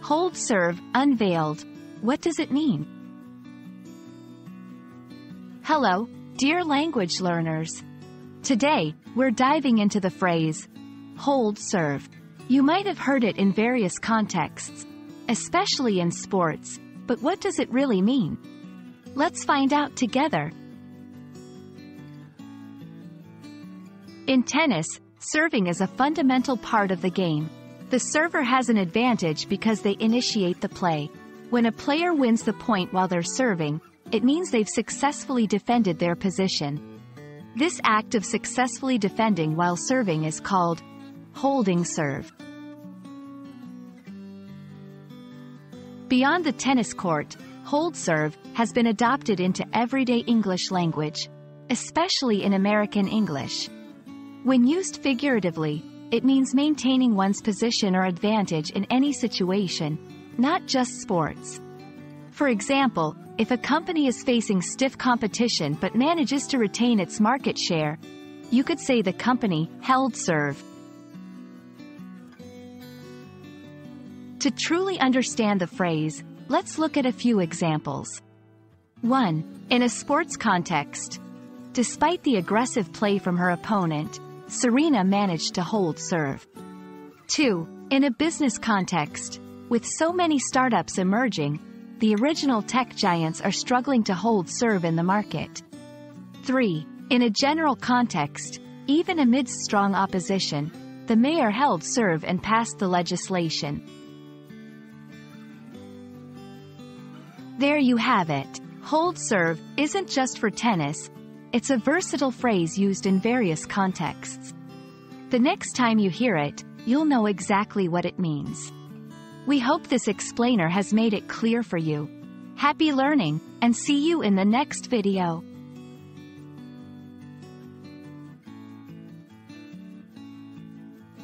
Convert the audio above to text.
Hold serve, unveiled. What does it mean? Hello, dear language learners. Today, we're diving into the phrase, hold serve. You might have heard it in various contexts, especially in sports, but what does it really mean? Let's find out together. In tennis, serving is a fundamental part of the game. The server has an advantage because they initiate the play. When a player wins the point while they're serving, it means they've successfully defended their position. This act of successfully defending while serving is called holding serve. Beyond the tennis court, hold serve has been adopted into everyday English language, especially in American English. When used figuratively, it means maintaining one's position or advantage in any situation, not just sports. For example, if a company is facing stiff competition but manages to retain its market share, you could say the company held serve. To truly understand the phrase, let's look at a few examples. 1. In a sports context. Despite the aggressive play from her opponent, Serena managed to hold serve. 2. In a business context. With so many startups emerging, the original tech giants are struggling to hold serve in the market. 3. In a general context, even amidst strong opposition, the mayor held serve and passed the legislation. There you have it. Hold serve isn't just for tennis, it's a versatile phrase used in various contexts. The next time you hear it, you'll know exactly what it means. We hope this explainer has made it clear for you. Happy learning, and see you in the next video.